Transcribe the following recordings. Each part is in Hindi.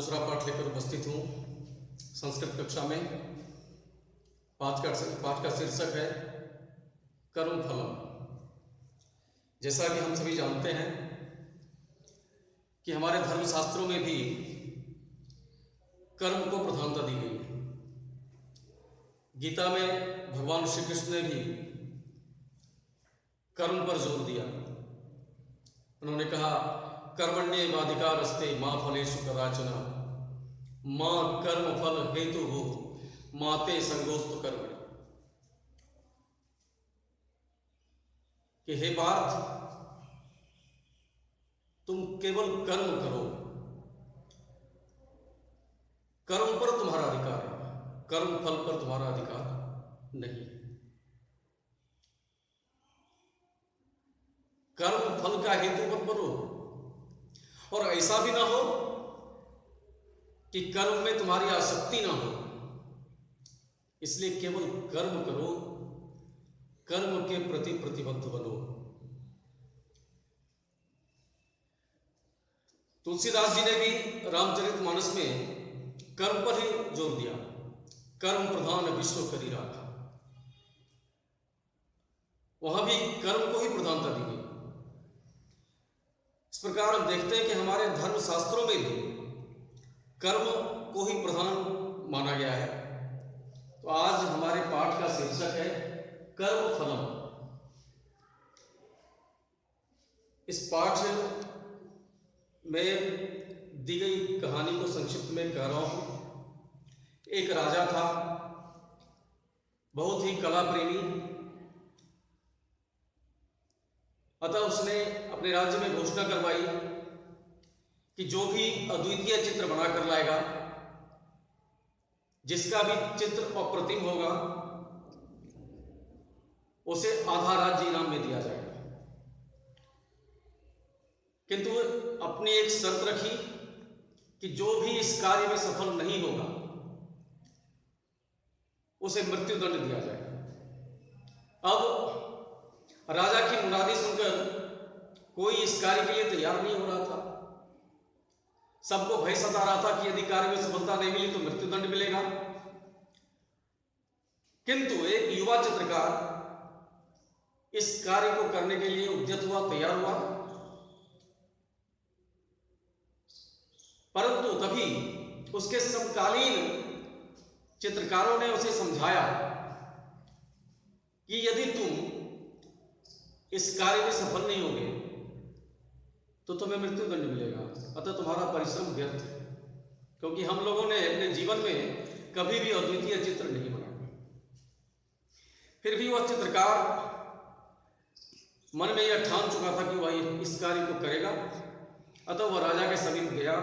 दूसरा पाठ लेकर उपस्थित हूँ संस्कृत कक्षा में। पाठ का शीर्षक है कर्म फलम। जैसा कि हम सभी जानते हैं कि हमारे धर्मशास्त्रों में भी कर्म को प्रधानता दी गई है। गीता में भगवान श्री कृष्ण ने भी कर्म पर जोर दिया। उन्होंने कहा कर्मण्येवाधिकारस्ते मा फलेषु कदाचन मा कर्म फल हेतु हो माते संगोस्तु कर्मणि। कि हे पार्थ, तुम केवल कर्म करो, कर्म पर तुम्हारा अधिकार है, कर्म फल पर तुम्हारा अधिकार नहीं। कर्म फल का हेतु मत बनो, और ऐसा भी ना हो कि कर्म में तुम्हारी आसक्ति ना हो। इसलिए केवल कर्म करो, कर्म के प्रति प्रतिबद्ध बनो। तुलसीदास जी ने भी रामचरितमानस में कर्म पर ही जोर दिया। कर्म प्रधान विश्व करी राखा। वहां भी कर्म को ही प्रधानता दी गई। इस प्रकार हम देखते हैं कि हमारे धर्म शास्त्रों में भी कर्म को ही प्रधान माना गया है। तो आज हमारे पाठ का शीर्षक है कर्म फलम। इस पाठ में दी गई कहानी को संक्षिप्त में कह रहा हूं। एक राजा था, बहुत ही कला प्रेमी। अतः उसने अपने राज्य में घोषणा करवाई कि जो भी अद्वितीय चित्र बनाकर लाएगा, जिसका भी चित्र अप्रतिम होगा, उसे आधा राज्य इनाम में दिया जाएगा। किंतु अपनी एक शर्त रखी कि जो भी इस कार्य में सफल नहीं होगा उसे मृत्युदंड दिया जाएगा। अब राजा की मुरादी सुनकर कोई इस कार्य के लिए तैयार नहीं हो रहा था। सबको भय सता रहा था कि यदि कार्य में सफलता नहीं मिली तो मृत्युदंड मिलेगा। किंतु एक युवा चित्रकार इस कार्य को करने के लिए उद्यत हुआ, तैयार हुआ। परंतु तभी उसके समकालीन चित्रकारों ने उसे समझाया कि यदि तुम इस कार्य में सफल नहीं होगे तो तुम्हें मृत्युदंड मिलेगा, अतः तुम्हारा परिश्रम व्यर्थ है। क्योंकि हम लोगों ने अपने जीवन में कभी भी अद्वितीय चित्र नहीं बनाया। फिर भी वह चित्रकार मन में यह ठान चुका था कि वह इस कार्य को करेगा। अतः वह राजा के समीप गया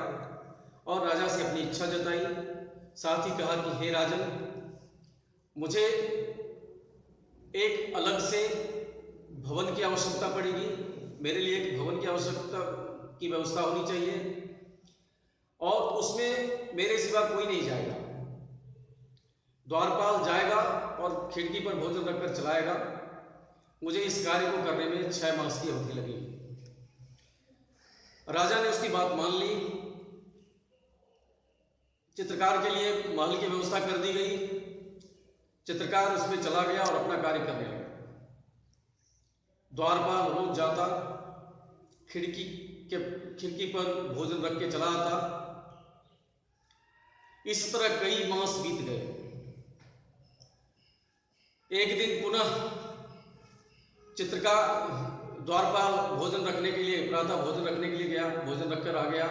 और राजा से अपनी इच्छा जताई। साथ ही कहा कि हे राजन, मुझे एक अलग से भवन की आवश्यकता पड़ेगी। मेरे लिए एक भवन की आवश्यकता की व्यवस्था होनी चाहिए, और उसमें मेरे सिवा कोई नहीं जाएगा। द्वारपाल जाएगा और खिड़की पर भोजन रखकर चलाएगा। मुझे इस कार्य को करने में 6 मास की अवधि लगेगी। राजा ने उसकी बात मान ली। चित्रकार के लिए महल की व्यवस्था कर दी गई। चित्रकार उसमें चला गया और अपना कार्य करने लगा। द्वारपाल रोज जाता, खिड़की पर भोजन रख के चला आता। इस तरह कई मास बीत गए। एक दिन पुनः चित्रकार द्वारपाल भोजन रखने के लिए, प्रातः भोजन रखने के लिए गया, भोजन रखकर आ गया।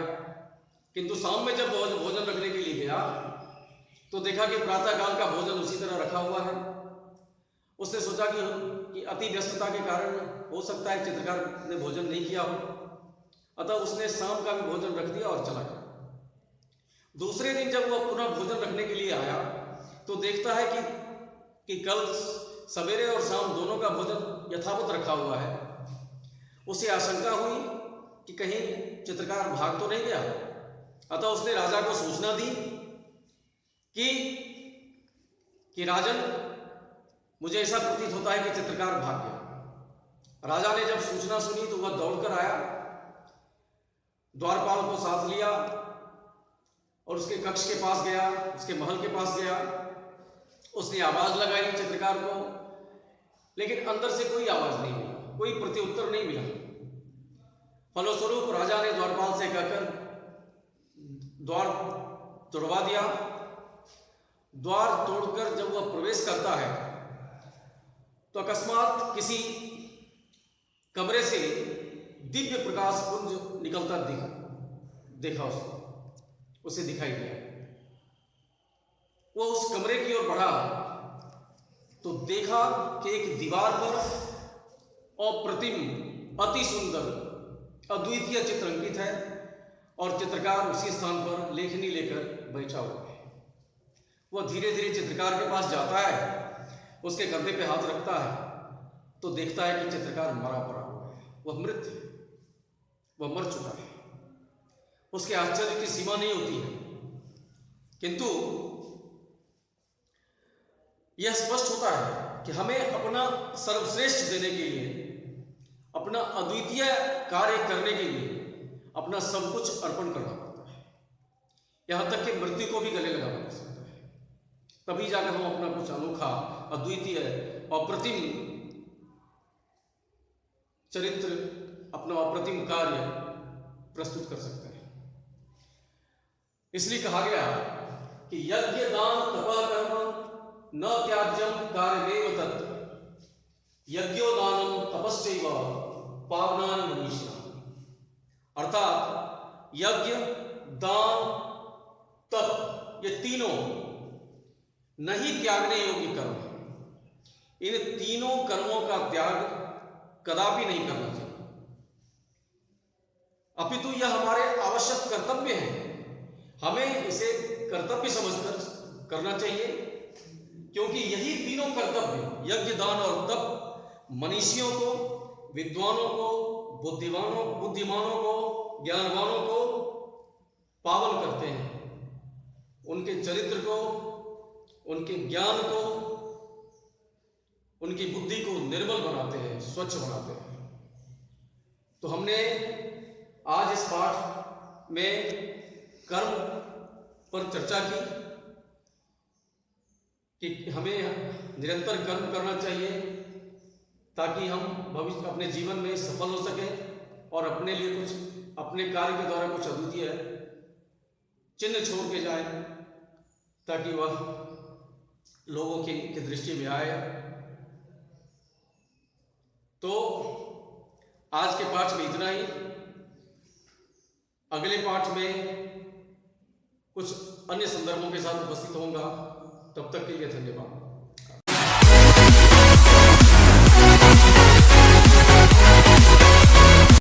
किंतु शाम में जब भोजन रखने के लिए गया तो देखा कि प्रातःकाल का भोजन उसी तरह रखा हुआ है। उसने सोचा कि अति व्यस्तता के कारण हो सकता है चित्रकार ने भोजन नहीं किया हो। अतः उसने शाम का भी भोजन रख दिया और चला गया। दूसरे दिन जब वह पुनः भोजन रखने के लिए आया तो देखता है कि कल सवेरे और शाम दोनों का भोजन यथावत रखा हुआ है। उसे आशंका हुई कि कहीं चित्रकार भाग तो नहीं गया। अतः उसने राजा को सूचना दी कि राजन, मुझे ऐसा प्रतीत होता है कि चित्रकार भाग गया। राजा ने जब सूचना सुनी तो वह दौड़कर आया, द्वारपाल को साथ लिया और उसके कक्ष के पास गया, उसके महल के पास गया। उसने आवाज लगाई चित्रकार को, लेकिन अंदर से कोई आवाज नहीं मिला, कोई प्रत्युत्तर नहीं मिला। फलस्वरूप राजा ने द्वारपाल से कहकर द्वार तोड़वा दिया। द्वार तोड़कर जब वह प्रवेश करता है तो अकस्मात किसी कमरे से दिव्य प्रकाश पुंज निकलता देखा उसे दिखाई दिया। वह उस कमरे की ओर बढ़ा तो देखा कि एक दीवार पर अप्रतिम, अति सुंदर, अद्वितीय चित्र अंकित है और चित्रकार उसी स्थान पर लेखनी लेकर बैठा हुआ है। वह धीरे धीरे चित्रकार के पास जाता है, उसके कंधे पे हाथ रखता है तो देखता है कि चित्रकार मरा पड़ा हुआ है, वह मृत है, वह मर चुका है। उसके आश्चर्य की सीमा नहीं होती है, किंतु यह स्पष्ट होता है कि हमें अपना सर्वश्रेष्ठ देने के लिए, अपना अद्वितीय कार्य करने के लिए अपना सब कुछ अर्पण करना पड़ता है। यहां तक कि मृत्यु को भी गले लगाना पड़ सकता है, तभी जाकर हम अपना कुछ अनोखा, अद्वितीय, अप्रतिम चरित्र, अपना अप्रतिम कार्य प्रस्तुत कर सकते हैं। इसलिए कहा गया कि यज्ञ दान तपः कर्म न त्याज्यम कार्यमेव तत् यज्ञो दानम तपश्चैव पावनानि मनीषिणाः। अर्थात यज्ञ, दान, तप, ये तीनों नहीं त्यागने योग्य कर्म है। इन तीनों कर्मों का त्याग कदापि नहीं करना चाहिए, अपितु यह हमारे आवश्यक कर्तव्य है। हमें इसे कर्तव्य समझकर करना चाहिए, क्योंकि यही तीनों कर्तव्य, यज्ञ, दान और तप, मनीषियों को, विद्वानों को, बुद्धिमानों को, ज्ञानवानों को पावन करते हैं। उनके चरित्र को, उनके ज्ञान को, उनकी बुद्धि को निर्मल बनाते हैं, स्वच्छ बनाते हैं। तो हमने आज इस पाठ में कर्म पर चर्चा की कि हमें निरंतर कर्म करना चाहिए ताकि हम भविष्य अपने जीवन में सफल हो सके और अपने लिए कुछ, अपने कार्य के द्वारा कुछ अद्वितीय चिन्ह छोड़ के जाए, ताकि वह लोगों की दृष्टि में आए। तो आज के पाठ में इतना ही। अगले पाठ में कुछ अन्य संदर्भों के साथ उपस्थित होऊंगा। तब तक के लिए धन्यवाद।